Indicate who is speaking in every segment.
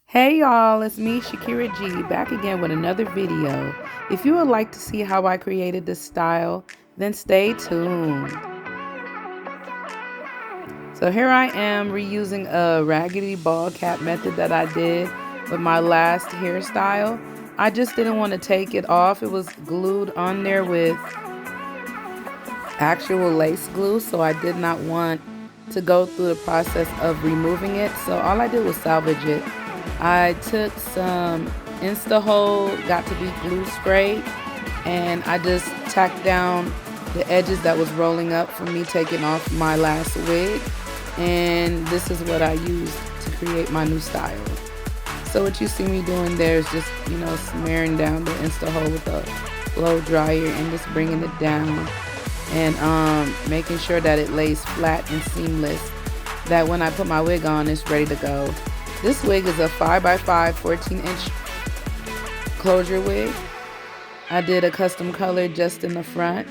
Speaker 1: Hey y'all, it's me, Shakira G, back again with another video. If you would like to see how I created this style, then stay tuned. So here I am reusing a raggedy ball cap method that I did with my last hairstyle. I just didn't want to take it off. It was glued on there with actual lace glue, so I did not want to go through the process of removing it. So all I did was salvage it. I took some Insta-Hold, got to be glue spray, and I just tacked down the edges that was rolling up from me taking off my last wig. And this is what I used to create my new style. So what you see me doing there is just, smearing down the Insta-Hold with a blow dryer and just bringing it down and making sure that it lays flat and seamless, that when I put my wig on, it's ready to go. This wig is a 5x5 14-inch closure wig. I did a custom color just in the front,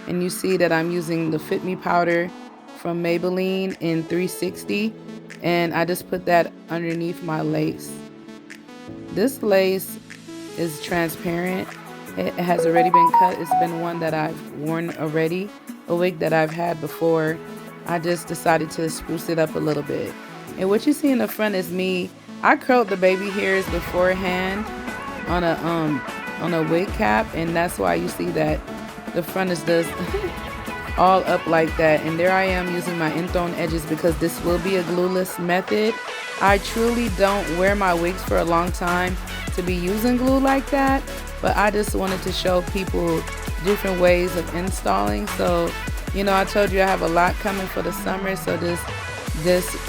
Speaker 1: and you see that I'm using the Fit Me powder from Maybelline in 360, and I just put that underneath my lace. This lace is transparent. It has already been cut. It's been one that I've worn already, a wig that I've had before. I just decided to spruce it up a little bit. And what you see in the front is me. I curled the baby hairs beforehand on a wig cap, and that's why you see that the front is just all up like that. And there I am using my inthrown edges because this will be a glueless method. I truly don't wear my wigs for a long time to be using glue like that, but I just wanted to show people different ways of installing. So, I told you I have a lot coming for the summer, so just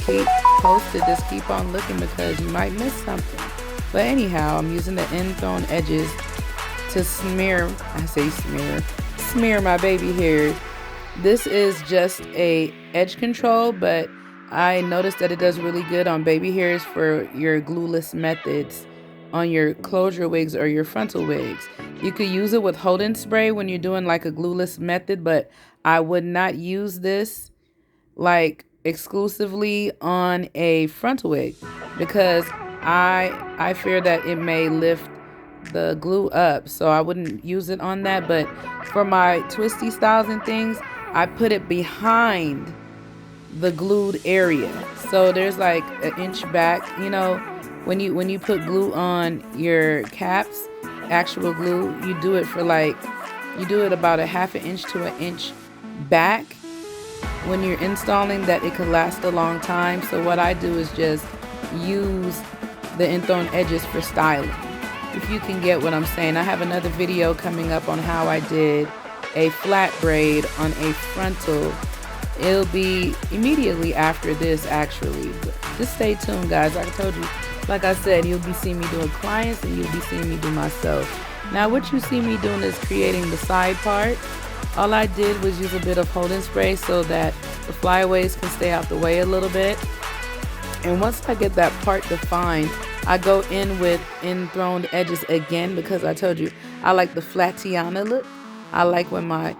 Speaker 1: keep posted, just keep on looking because you might miss something. But anyhow, I'm using the inthrown edges to smear my baby hairs. This is just a edge control, but I noticed that it does really good on baby hairs for your glueless methods on your closure wigs or your frontal wigs. You could use it with hold-in spray when you're doing like a glueless method, but I would not use this like exclusively on a frontal wig because I fear that it may lift the glue up, so I wouldn't use it on that. But for my twisty styles and things, I put it behind the glued area, so there's like an inch back. When you put glue on your caps, actual glue, you do it about a half an inch to an inch back when you're installing, that it could last a long time. So what I do is just use the inthrown edges for styling, if you can get what I'm saying. I have another video coming up on how I did a flat braid on a frontal. It'll be immediately after this, actually. But just stay tuned, guys. Like I told you, like I said, you'll be seeing me doing clients and you'll be seeing me do myself. Now what you see me doing is creating the side part. All I did was use a bit of hold-in spray so that the flyaways can stay out the way a little bit. And once I get that part defined, I go in with enthroned edges again because I told you I like the flatiana look. I like when my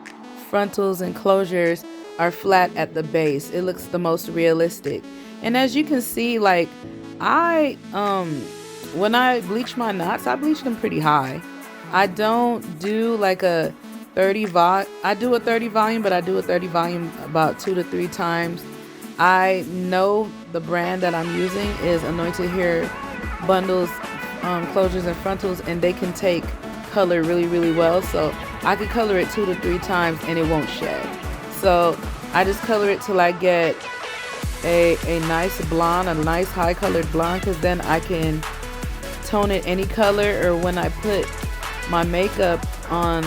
Speaker 1: frontals and closures are flat at the base. It looks the most realistic. And as you can see, like when I bleach my knots, I bleach them pretty high. I don't do like a 30 volume. I do a 30 volume, but I do a 30 volume about 2 to 3 times. I know the brand that I'm using is Anointed Hair Bundles, closures and frontals, and they can take color really, really well. So I could color it 2 to 3 times and it won't shed. So I just color it till I get a nice blonde, a nice high colored blonde, because then I can tone it any color, or when I put my makeup on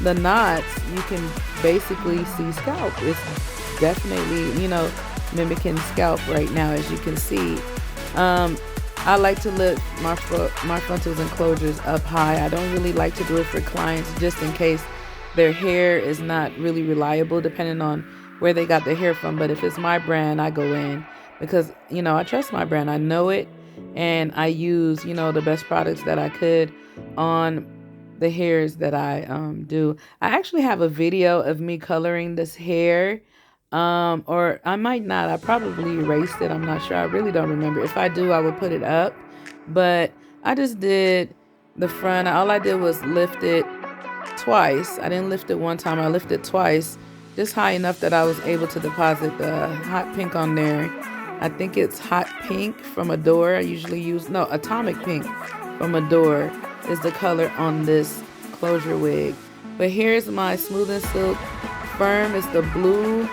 Speaker 1: the knots, you can basically see scalp. It's definitely, mimicking scalp right now, as you can see. I like to lift my frontals and closures up high. I don't really like to do it for clients just in case their hair is not really reliable, depending on where they got their hair from. But if it's my brand, I go in because, I trust my brand. I know it, and I use, the best products that I could on the hairs that I do. I actually have a video of me coloring this hair, or I might not. I probably erased it. I'm not sure. I really don't remember. If I do, I will put it up. But I just did the front. All I did was lift it twice. I didn't lift it one time, I lifted twice, just high enough that I was able to deposit the hot pink on there. I think it's hot pink from Adore. I usually use, no, atomic pink from Adore is the color on this closure wig. But here's my Smooth and Silk Firm. It's the blue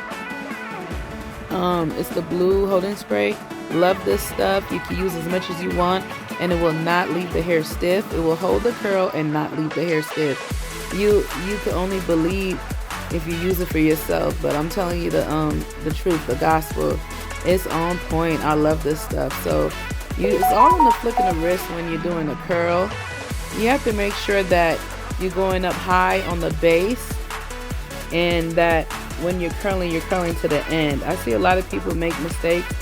Speaker 1: holding spray. Love this stuff. You can use as much as you want and it will not leave the hair stiff. It will hold the curl and not leave the hair stiff. You can only believe if you use it for yourself, but I'm telling you the truth, the gospel. It's on point. I love this stuff. So it's all in the flick of the wrist when you're doing a curl. You have to make sure that you're going up high on the base and that when you're curling to the end. I see a lot of people make mistakes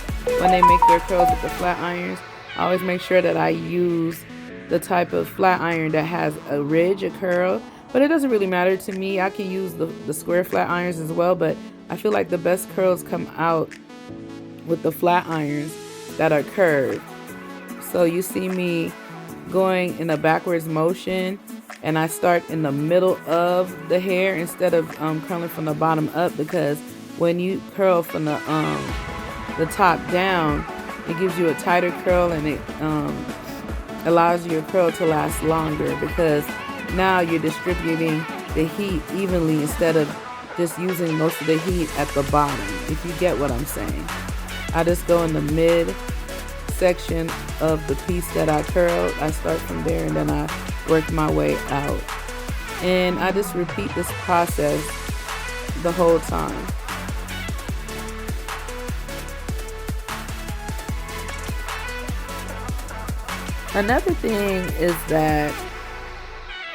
Speaker 1: when they make their curls with the flat irons. I always make sure that I use the type of flat iron that has a ridge, a curl, but it doesn't really matter to me. I can use the square flat irons as well, but I feel like the best curls come out with the flat irons that are curved. So you see me going in a backwards motion, and I start in the middle of the hair instead of curling from the bottom up, because when you curl from the top down, it gives you a tighter curl and it allows your curl to last longer, because now you're distributing the heat evenly instead of just using most of the heat at the bottom, if you get what I'm saying. I just go in the mid section of the piece that I curled. I start from there and then I work my way out. And I just repeat this process the whole time. Another thing is that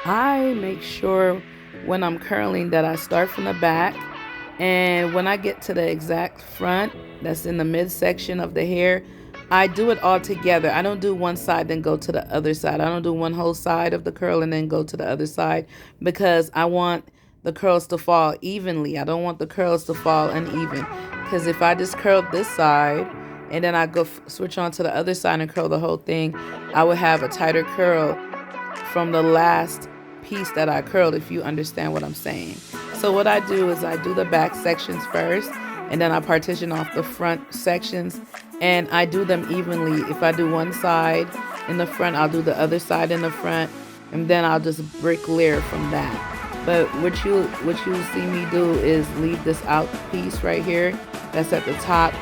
Speaker 1: I make sure when I'm curling that I start from the back, and when I get to the exact front that's in the midsection of the hair, I do it all together. I don't do one side then go to the other side. I don't do one whole side of the curl and then go to the other side, because I want the curls to fall evenly. I don't want the curls to fall uneven, because if I just curl this side and then I go switch on to the other side and curl the whole thing, I would have a tighter curl from the last piece that I curled, if you understand what I'm saying. So what I do is I do the back sections first, and then I partition off the front sections, and I do them evenly. If I do one side in the front, I'll do the other side in the front, and then I'll just brick layer from that. But what you see me do is leave this out piece right here that's at the top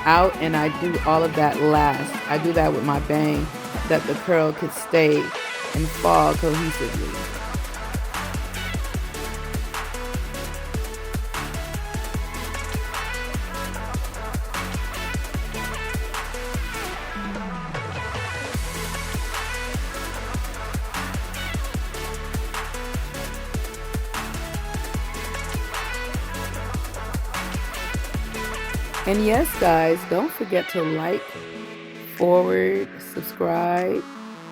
Speaker 1: out, and I do all of that last. I do that with my bang, that the curl could stay and fall cohesively. And yes, guys, don't forget to like, forward, subscribe,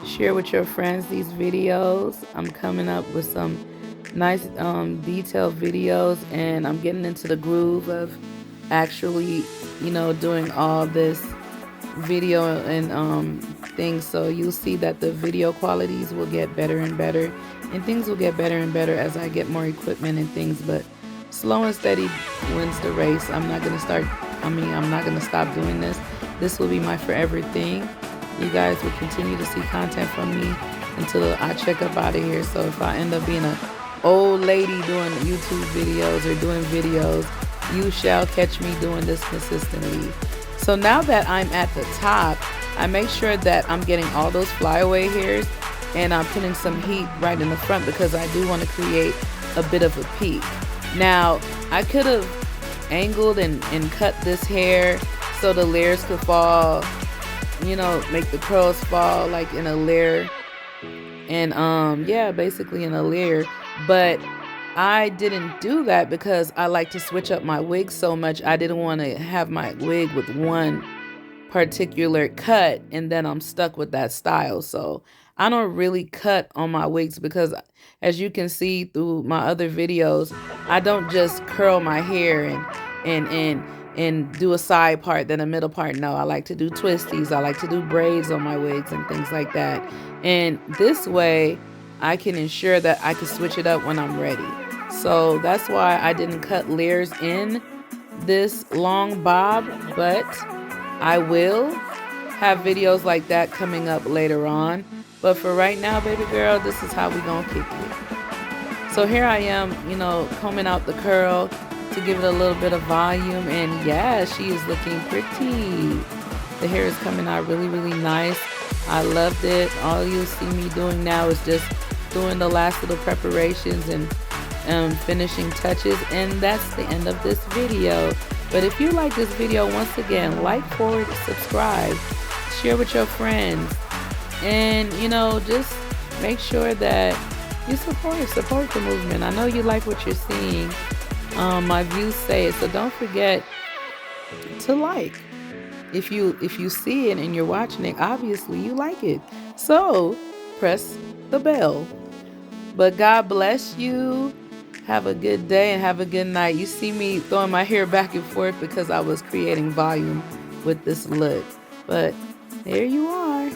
Speaker 1: share with your friends these videos. I'm coming up with some nice detailed videos, and I'm getting into the groove of actually, doing all this video and things. So you'll see that the video qualities will get better and better, and things will get better and better as I get more equipment and things. But slow and steady wins the race. I'm not going to stop doing this. This will be my forever thing. You guys will continue to see content from me until I check up out of here. So if I end up being an old lady doing YouTube videos or doing videos, you shall catch me doing this consistently. So now that I'm at the top, I make sure that I'm getting all those flyaway hairs, and I'm putting some heat right in the front, because I do want to create a bit of a peak. Now, I could have angled and cut this hair so the layers could fall, make the curls fall like in a layer, and basically in a layer. But I didn't do that because I like to switch up my wig so much. I didn't want to have my wig with one particular cut and then I'm stuck with that style. So I don't really cut on my wigs, because as you can see through my other videos, I don't just curl my hair and and do a side part, then a middle part. No, I like to do twisties. I like to do braids on my wigs and things like that. And this way, I can ensure that I can switch it up when I'm ready. So that's why I didn't cut layers in this long bob, but I will have videos like that coming up later on. But for right now, baby girl, this is how we gonna kick it. So here I am, combing out the curl to give it a little bit of volume. And yeah, she is looking pretty. The hair is coming out really, really nice. I loved it. All you'll see me doing now is just doing the last little preparations and finishing touches. And that's the end of this video. But if you like this video, once again, like, forward, subscribe, share with your friends. And, just make sure that you support the movement. I know you like what you're seeing. My views say it, so don't forget to like. If you see it and you're watching it, obviously you like it. So press the bell. But God bless you. Have a good day and have a good night. You see me throwing my hair back and forth because I was creating volume with this look. But there you are.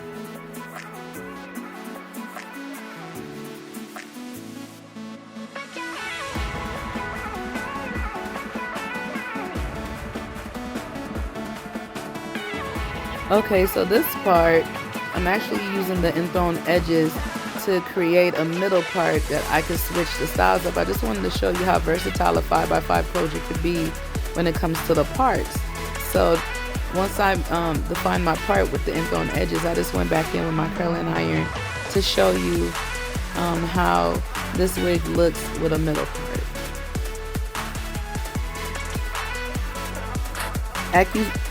Speaker 1: Okay, so this part, I'm actually using the enthroned edges to create a middle part that I can switch the styles up. I just wanted to show you how versatile a 5x5 closure could be when it comes to the parts. So once I defined my part with the enthroned edges, I just went back in with my curling iron to show you how this wig looks with a middle part.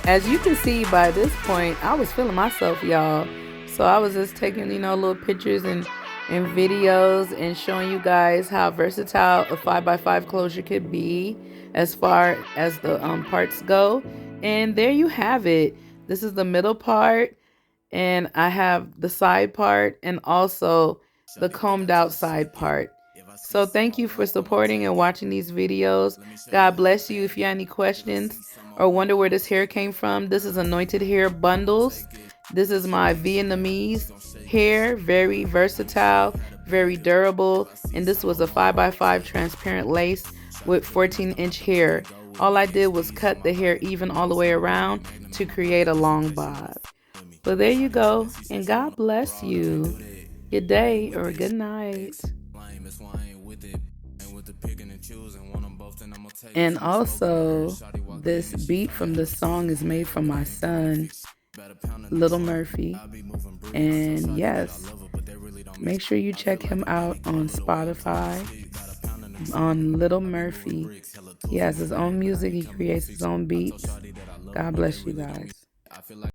Speaker 1: As you can see by this point, I was feeling myself, y'all. So I was just taking, little pictures and videos and showing you guys how versatile a 5x5 closure could be as far as the parts go. And there you have it. This is the middle part, and I have the side part and also the combed out side part. So thank you for supporting and watching these videos. God bless you. If you have any questions or wonder where this hair came from, this is Anointed Hair Bundles. This is my Vietnamese hair, very versatile, very durable. And this was a 5x5 transparent lace with 14-inch hair. All I did was cut the hair even all the way around to create a long bob. So there you go. And God bless you. Good day or good night. And also, this beat from the song is made from my son, Little Murphy. And yes, make sure you check him out on Spotify, on Little Murphy. He has his own music, he creates his own beats. God bless you guys.